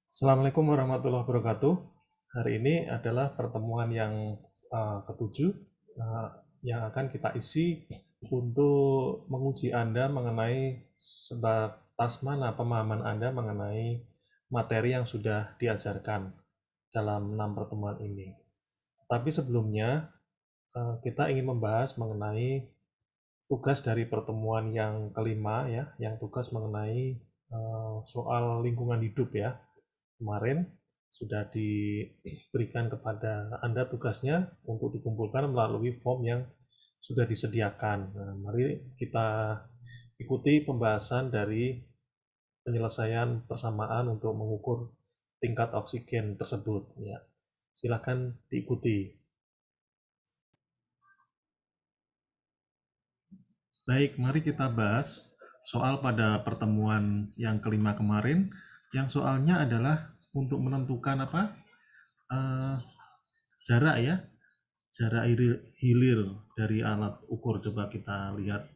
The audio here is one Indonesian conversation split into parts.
Assalamualaikum warahmatullahi wabarakatuh. Hari ini adalah pertemuan yang ketujuh yang akan kita isi untuk menguji Anda mengenai sebatas mana pemahaman Anda mengenai materi yang sudah diajarkan dalam 6 pertemuan ini. Tapi sebelumnya kita ingin membahas mengenai tugas dari pertemuan yang kelima ya, yang tugas mengenai soal lingkungan hidup ya. Kemarin sudah diberikan kepada Anda tugasnya untuk dikumpulkan melalui form yang sudah disediakan. Nah, mari kita ikuti pembahasan dari penyelesaian persamaan untuk mengukur tingkat oksigen tersebut. Ya, silakan diikuti. Baik, mari kita bahas soal pada pertemuan yang kelima kemarin, yang soalnya adalah untuk menentukan eh, jarak ya, jarak hilir dari alat ukur. Coba kita lihat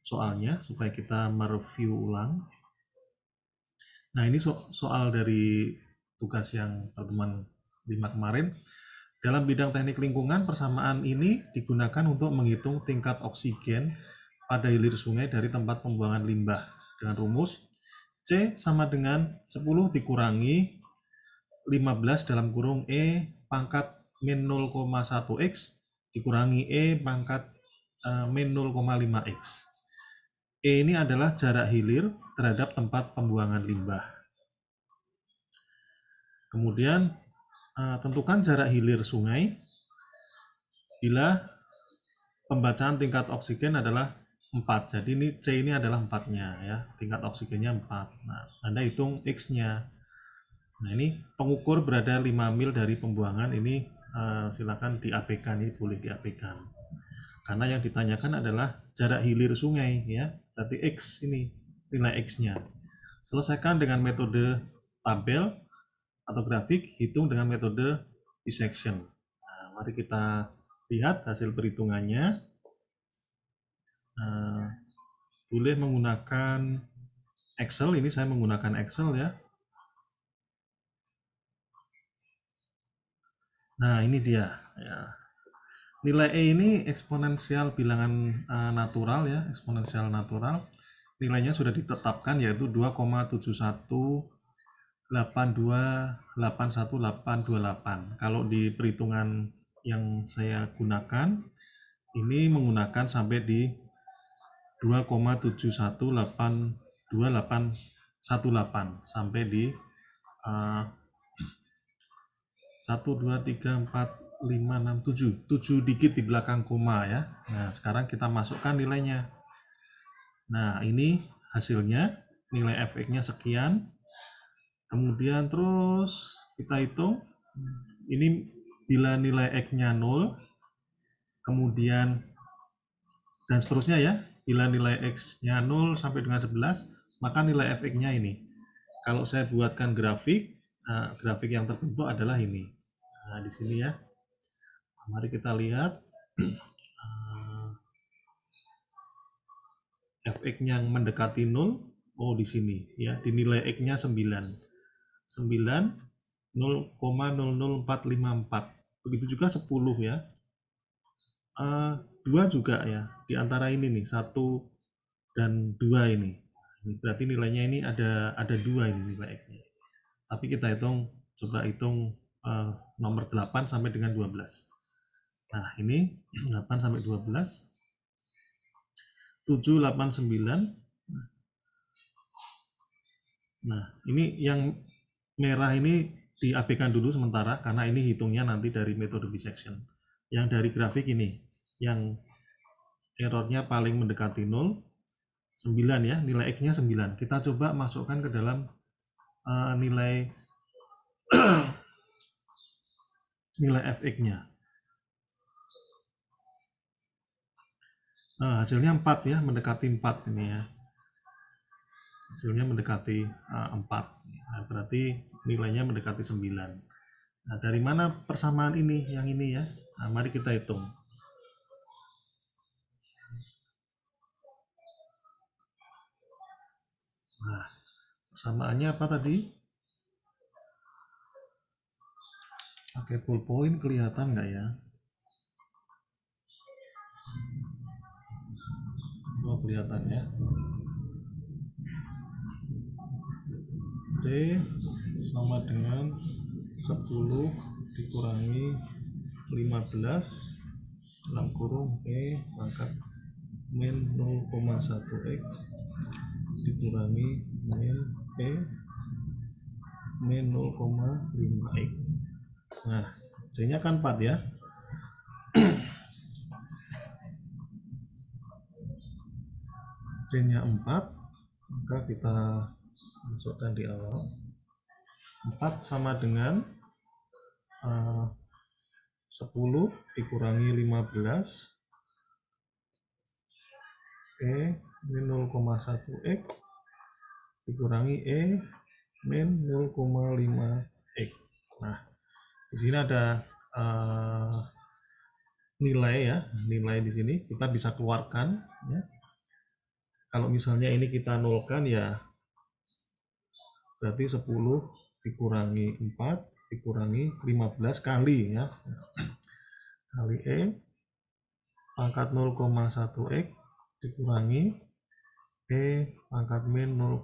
soalnya supaya kita mereview ulang. Nah, ini soal dari tugas yang pertemuan 5 kemarin. Dalam bidang teknik lingkungan, persamaan ini digunakan untuk menghitung tingkat oksigen pada hilir sungai dari tempat pembuangan limbah dengan rumus C sama dengan 10 dikurangi 15 dalam kurung E pangkat min 0,1 X dikurangi E pangkat min 0,5 X. E ini adalah jarak hilir terhadap tempat pembuangan limbah. Kemudian tentukan jarak hilir sungai bila pembacaan tingkat oksigen adalah 4. Jadi ini C ini adalah 4-nya ya, tingkat oksigennya 4. Nah, Anda hitung X-nya. Nah, ini pengukur berada 5 mil dari pembuangan, ini silakan diabaikan, ini boleh diabaikan. Karena yang ditanyakan adalah jarak hilir sungai ya, berarti X ini, nilai X-nya. Selesaikan dengan metode tabel atau grafik, hitung dengan metode dissection. Nah, mari kita lihat hasil perhitungannya. Boleh menggunakan Excel, ini saya menggunakan Excel ya. Nah, ini dia ya. Nilai E ini eksponensial bilangan natural ya, eksponensial natural. Nilainya sudah ditetapkan yaitu 2,71828188. Kalau di perhitungan yang saya gunakan ini menggunakan sampai di 2,71828818 sampai di 1 2 3 4 5 6 7 7 digit di belakang koma ya. Nah, sekarang kita masukkan nilainya. Nah, ini hasilnya, nilai fx-nya sekian. Kemudian terus kita hitung. Ini bila nilai x-nya 0, kemudian dan seterusnya ya. Bila nilai x-nya 0 sampai dengan 11, maka nilai fx-nya ini. Kalau saya buatkan grafik, grafik yang terbentuk adalah ini. Nah, di sini ya. Mari kita lihat fx-nya yang mendekati 0. Oh, di sini ya, dinilai x-nya 9. 0,000454. Begitu juga 10 ya. 2 juga ya. Di antara ini nih, 1 dan 2 ini. Berarti nilainya ini ada 2 ini nilai x-nya. Tapi kita coba hitung nomor 8 sampai dengan 12. Nah, ini 8 sampai 12. 7, 8, 9. Nah, ini yang merah ini diabaikan dulu sementara karena ini hitungnya nanti dari metode dissection. Yang dari grafik ini, yang errornya paling mendekati 0, 9 ya, nilai X-nya 9. Kita coba masukkan ke dalam nilai nilai fx-nya. Hasilnya 4 ya, mendekati 4 ini ya. Hasilnya mendekati 4. Nah, berarti nilainya mendekati 9. Nah, dari mana persamaan ini? Yang ini ya. Nah, mari kita hitung. Nah, Samaannya apa tadi? Pakai ballpoint kelihatan nggak ya? Oh, kelihatan ya. C sama dengan 10 dikurangi 15 dalam kurung E pangkat min 0,1 X dikurangi min E min 0,5 X. Nah, C-nya kan 4 ya. C-nya 4, maka kita masukkan di awal. 4 sama dengan 10 dikurangi 15 E min 0,1 X dikurangi E min 0,5 X. Nah, di sini ada nilai ya, nilai di sini kita bisa keluarkan ya. Kalau misalnya ini kita nolkan ya berarti 10 dikurangi 4 dikurangi 15 kali ya. Kali E pangkat 0,1 X dikurangi E pangkat min 0,5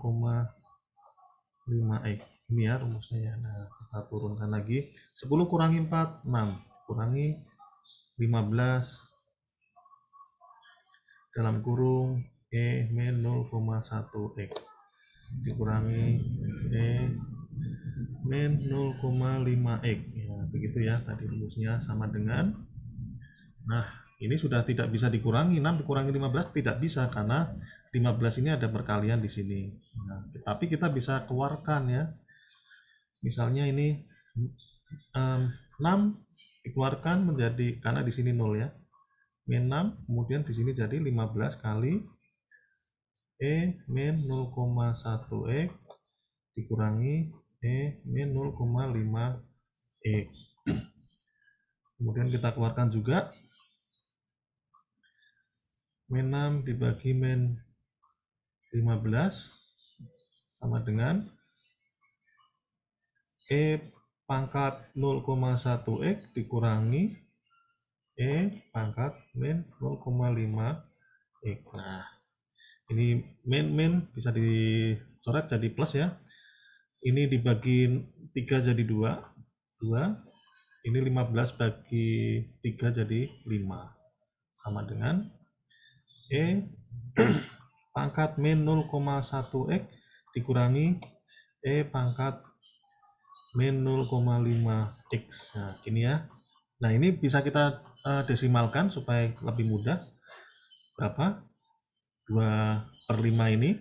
X. Ini ya rumusnya ya. Nah, kita turunkan lagi. 10 kurangi 4, 6. Kurangi 15 dalam kurung E min 0,1 X dikurangi E min 0,5 X. Ya, begitu ya tadi rumusnya sama dengan. Nah, ini sudah tidak bisa dikurangi. 6 dikurangi 15 tidak bisa karena 15 ini ada perkalian di sini. Nah, tapi kita bisa keluarkan ya. Misalnya ini 6 dikeluarkan menjadi, karena di sini 0 ya. Min 6, kemudian di sini jadi 15 kali E min 0,1 X dikurangi E min 0,5 X. Kemudian kita keluarkan juga min 6 dibagi min 15 sama dengan E pangkat 0,1 X dikurangi E pangkat min 0,5 X. Nah, ini min bisa dicoret jadi plus ya. Ini dibagi 3 jadi 2. Ini 15 bagi 3 jadi 5. Sama dengan E pangkat min 0,1 X dikurangi E pangkat min 0,5 X. Nah, ini ya. Nah, ini bisa kita desimalkan supaya lebih mudah. Berapa? 2/5 ini.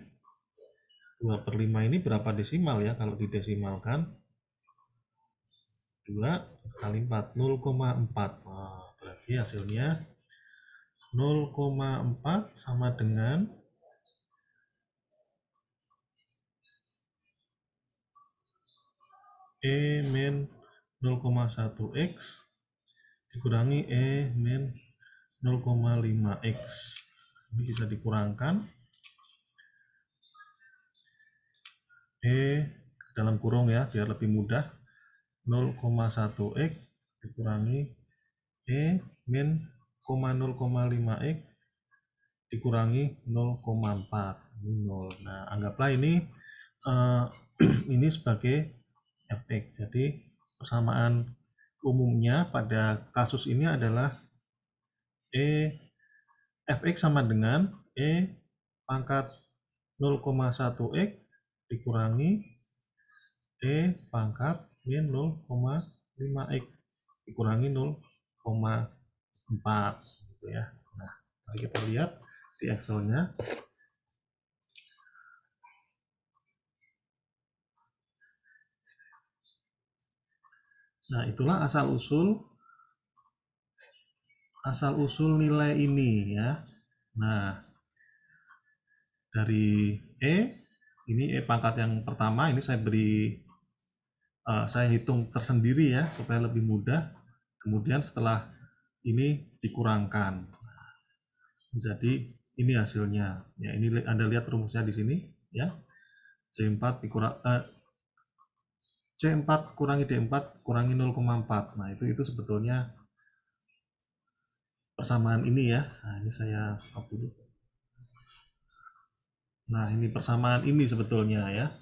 2/5 ini berapa desimal ya kalau didesimalkan? 2 kali 4, 0,4. Nah, berarti hasilnya 0,4 sama dengan E min 0,1 X dikurangi E min 0,5 X. Ini bisa dikurangkan. E dalam kurung ya, biar lebih mudah. 0,1 X dikurangi E min 0,5 X dikurangi 0,4. 0. Nah, anggaplah ini ini sebagai fx. Jadi persamaan umumnya pada kasus ini adalah E fx sama dengan E pangkat 0,1 X dikurangi E pangkat min 0,5 X dikurangi 0,4 gitu ya. Nah, mari kita lihat di Excel-nya. Nah, itulah asal-usul nilai ini ya. Nah, dari ini E pangkat yang pertama ini saya hitung tersendiri ya supaya lebih mudah. Kemudian setelah ini dikurangkan. Jadi ini hasilnya. Ya, ini Anda lihat rumusnya di sini ya. C4 dikurang C4 kurangi D4 kurangi 0,4. Nah, itu sebetulnya persamaan ini ya. Nah, ini saya stop dulu. Nah, ini persamaan ini sebetulnya ya.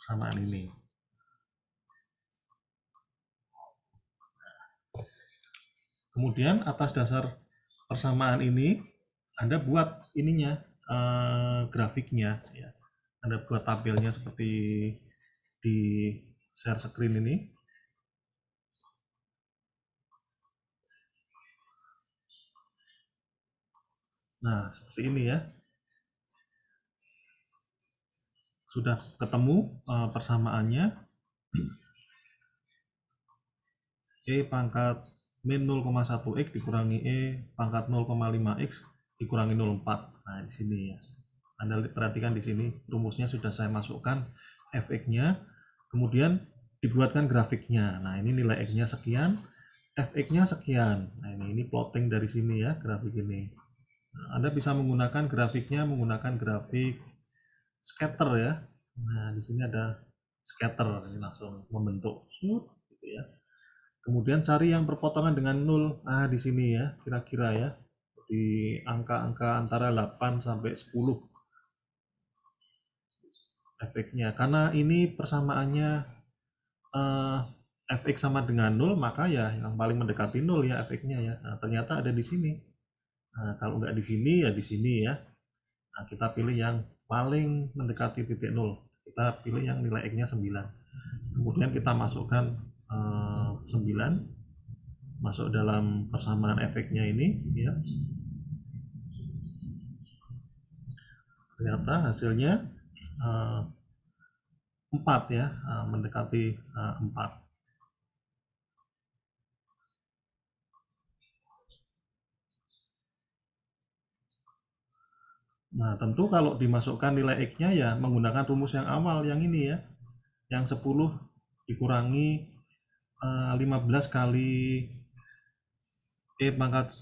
Persamaan ini. Kemudian atas dasar persamaan ini Anda buat ininya grafiknya ya. Anda buat tabelnya seperti di share screen ini. Nah, seperti ini ya. Sudah ketemu persamaannya. E pangkat min 0,1x dikurangi E pangkat 0,5x dikurangi 0,4. Nah, di sini ya. Anda perhatikan di sini rumusnya sudah saya masukkan fx-nya, kemudian dibuatkan grafiknya. Nah, ini nilai x-nya sekian, fx-nya sekian. Nah, ini plotting dari sini ya, grafik ini. Nah, Anda bisa menggunakan grafiknya menggunakan grafik scatter ya. Nah, di sini ada scatter, ini langsung membentuk gitu ya. Kemudian cari yang berpotongan dengan 0. Nah, di sini ya, kira-kira ya. Di angka-angka antara 8 sampai 10 efeknya. Karena ini persamaannya fx sama dengan 0, maka ya yang paling mendekati 0 ya efeknya ya. Nah, ternyata ada di sini. Nah, kalau nggak di sini ya di sini ya. Nah, kita pilih yang paling mendekati titik 0. Kita pilih yang nilai x-nya 9. Kemudian kita masukkan 9 masuk dalam persamaan efeknya ini ya. Ternyata hasilnya 4 ya, mendekati 4. Nah, tentu kalau dimasukkan nilai x-nya ya menggunakan rumus yang awal yang ini ya. Yang 10 dikurangi 15 kali E pangkat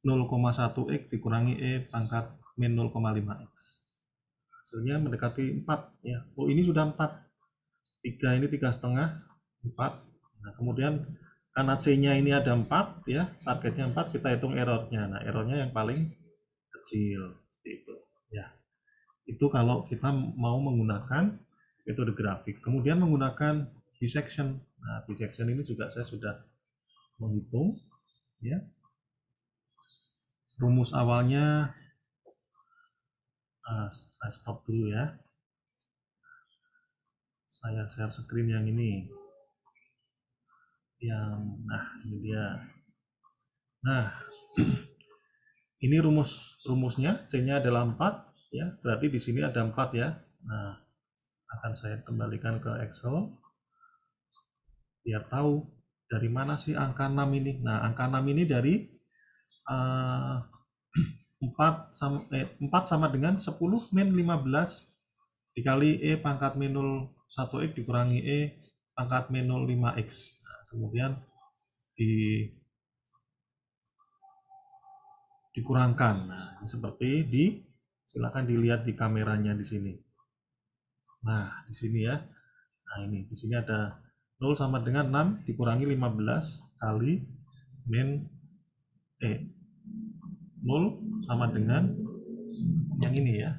0,1x dikurangi E pangkat min 0,5x. Hasilnya mendekati 4 ya. Oh, ini sudah 4. 3 ini 3,5, 4. Nah, kemudian karena C-nya ini ada 4 ya, targetnya 4, kita hitung errornya. Nah, errornya yang paling kecil seperti itu ya. Itu kalau kita mau menggunakan metode grafik. Kemudian menggunakan bisection. Nah, bisection ini juga saya sudah menghitung ya. Rumus awalnya saya stop dulu ya. Saya share screen yang ini. Nah, ini dia. Nah, ini rumusnya, C-nya adalah 4 ya. Berarti di sini ada 4 ya. Nah, akan saya kembalikan ke Excel biar tahu dari mana sih angka 6 ini. Nah, angka 6 ini dari 4 sama dengan 10 min 15 dikali E pangkat min 0,1x dikurangi E pangkat min 0,5x. Nah, kemudian dikurangkan. Nah, ini seperti silakan dilihat di kameranya di sini. Nah, di sini ya. Nah, ini di sini ada 0 sama dengan 6 dikurangi 15 kali min 0 sama dengan yang ini ya.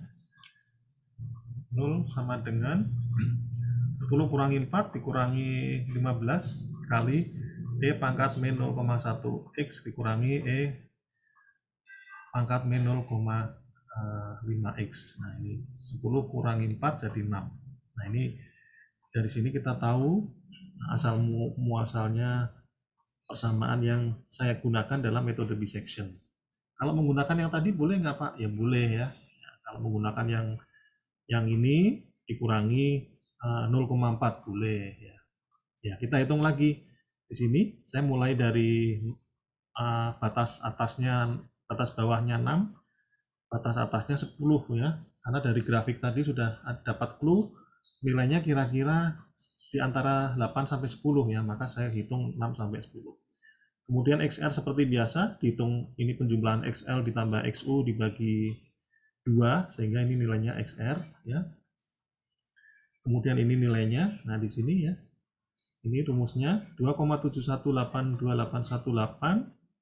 0 sama dengan 10 kurangi 4 dikurangi 15 kali E pangkat min 0,1x dikurangi E pangkat min 0,5x. Nah, ini 10 kurangi 4 jadi 6. Nah, ini dari sini kita tahu asal muasalnya persamaan yang saya gunakan dalam metode bisection. Kalau menggunakan yang tadi boleh nggak Pak? Ya boleh ya. Kalau menggunakan yang ini dikurangi 0,4 boleh ya. Ya, kita hitung lagi. Di sini saya mulai dari batas bawahnya 6, batas atasnya 10 ya. Karena dari grafik tadi sudah dapat clue nilainya kira-kira di antara 8 sampai 10 ya, maka saya hitung 6 sampai 10. Kemudian XR seperti biasa, dihitung ini penjumlahan XL ditambah XU dibagi 2 sehingga ini nilainya XR ya. Kemudian ini nilainya. Nah, di sini ya. Ini rumusnya 2,7182818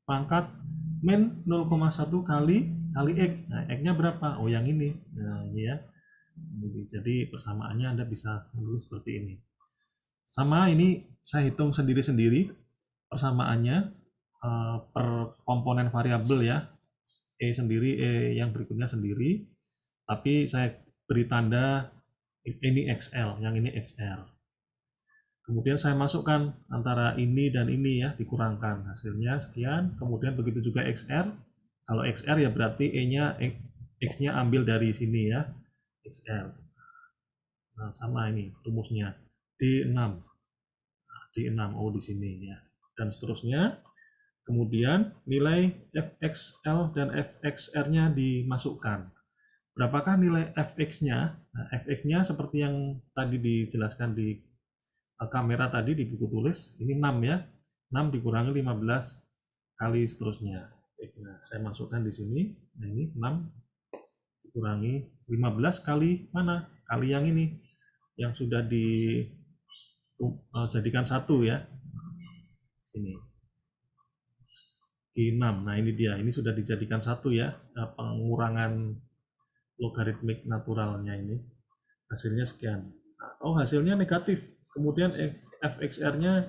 pangkat min 0,1 kali X. Nah, X-nya berapa? Oh, yang ini. Nah, ini ya. Jadi persamaannya Anda bisa menulis seperti ini. Sama ini saya hitung sendiri-sendiri persamaannya per komponen variabel ya. E sendiri, E yang berikutnya sendiri. Tapi saya beri tanda ini XL, yang ini XR. Kemudian saya masukkan antara ini dan ini ya, dikurangkan. Hasilnya sekian. Kemudian begitu juga XR. Kalau XR ya berarti E-nya, X-nya ambil dari sini ya, XR. Nah, sama ini rumusnya. D6. Nah, D6, oh di sini ya. Dan seterusnya. Kemudian nilai FXL dan FXR-nya dimasukkan. Berapakah nilai Fx-nya? Nah, Fx-nya seperti yang tadi dijelaskan di kamera tadi di buku tulis, ini 6 ya. 6 dikurangi 15 kali seterusnya. Nah, saya masukkan di sini. Nah, ini 6 dikurangi 15 kali mana? Kali yang ini. Yang sudah dijadikan satu ya. Sini. G6. Nah, ini dia. Ini sudah dijadikan satu ya. Pengurangan logaritmik naturalnya ini. Hasilnya sekian. Oh, hasilnya negatif. Kemudian FXR-nya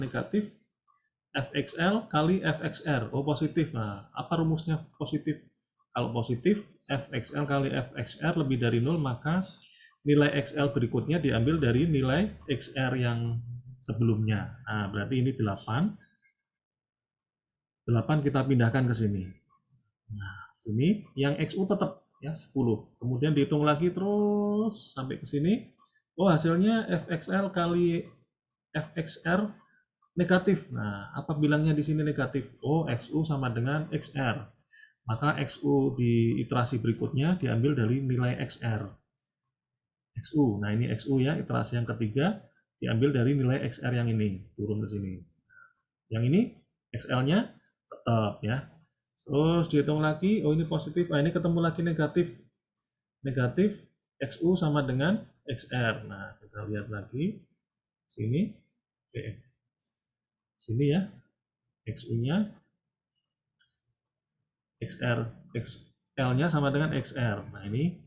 negatif. FXL kali FXR. Oh, positif. Nah, apa rumusnya positif? Kalau positif, FXL kali FXR lebih dari 0, maka nilai XL berikutnya diambil dari nilai XR yang sebelumnya. Nah, berarti ini 8. 8 kita pindahkan ke sini. Nah, sini yang XU tetap ya 10. Kemudian dihitung lagi terus sampai ke sini. Oh, hasilnya FXL kali FXR negatif. Nah, apa bilangnya di sini negatif? Oh, XU sama dengan XR. Maka XU di iterasi berikutnya diambil dari nilai XR. XU. Nah, ini XU ya, iterasi yang ketiga diambil dari nilai XR yang ini. Turun ke sini. Yang ini XL-nya tetap ya. Terus dihitung lagi, oh ini positif, ini ketemu lagi negatif. Negatif, XU sama dengan XR. Nah, kita lihat lagi. Sini. Oke. Sini ya. XU-nya XR, XL-nya sama dengan XR. Nah, ini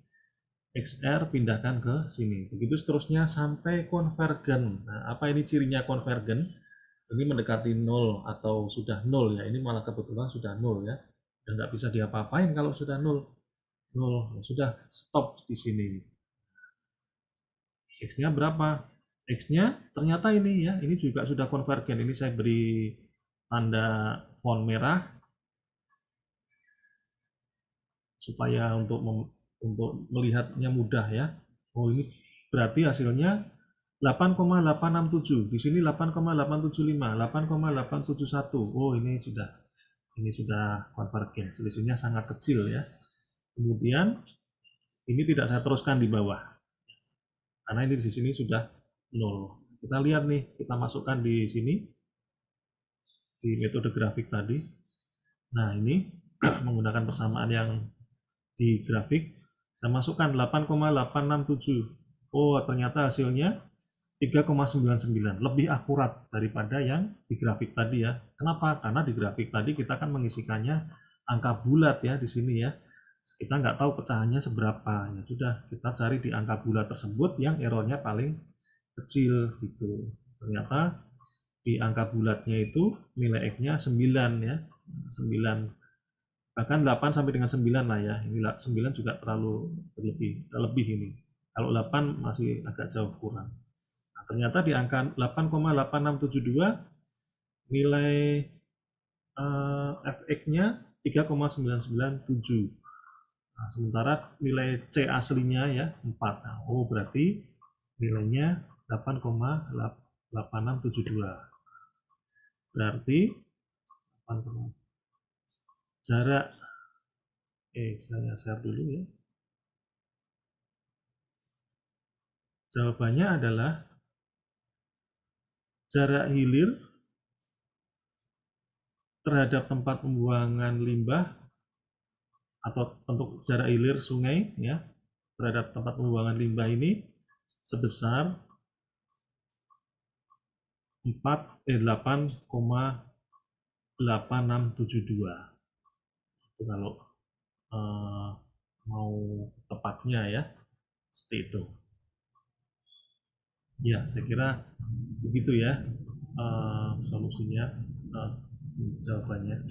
XR pindahkan ke sini. Begitu seterusnya sampai konvergen. Nah, apa ini cirinya konvergen? Ini mendekati 0 atau sudah 0 ya. Ini malah kebetulan sudah 0 ya. Dan nggak bisa diapa-apain kalau sudah 0. 0. Ya sudah, stop di sini. X-nya berapa? X-nya ternyata ini ya. Ini juga sudah konvergen. Ini saya beri tanda font merah supaya untuk melihatnya mudah ya. Oh, ini berarti hasilnya 8,867. Di sini 8,875, 8,871. Oh, ini sudah konvergen. Selisihnya sangat kecil ya. Kemudian ini tidak saya teruskan di bawah. Karena ini di sini sudah 0. Kita lihat nih, kita masukkan di sini di metode grafik tadi. Nah, ini menggunakan persamaan yang di grafik, saya masukkan 8,867. Oh, ternyata hasilnya 3,99, lebih akurat daripada yang di grafik tadi ya. Kenapa? Karena di grafik tadi kita kan mengisikannya angka bulat ya di sini ya. Kita nggak tahu pecahannya seberapa. Ya sudah, kita cari di angka bulat tersebut yang errornya paling kecil gitu. Ternyata di angka bulatnya itu nilai X-nya 9 ya. 9. Bahkan 8 sampai dengan 9 lah ya. Ini 9 juga terlalu lebih ini. Kalau 8 masih agak jauh kurang. Nah, ternyata di angka 8,8672 nilai Fx-nya 3,997. Nah, sementara nilai C aslinya ya 4. Nah, oh berarti nilainya 8,8672. Berarti 8, jarak saya share dulu ya. Jawabannya adalah jarak hilir terhadap tempat pembuangan limbah atau untuk jarak hilir sungai ya terhadap tempat pembuangan limbah ini sebesar 8,8672. Itu kalau mau tepatnya ya, seperti itu. Ya, saya kira begitu ya solusinya, jawabannya.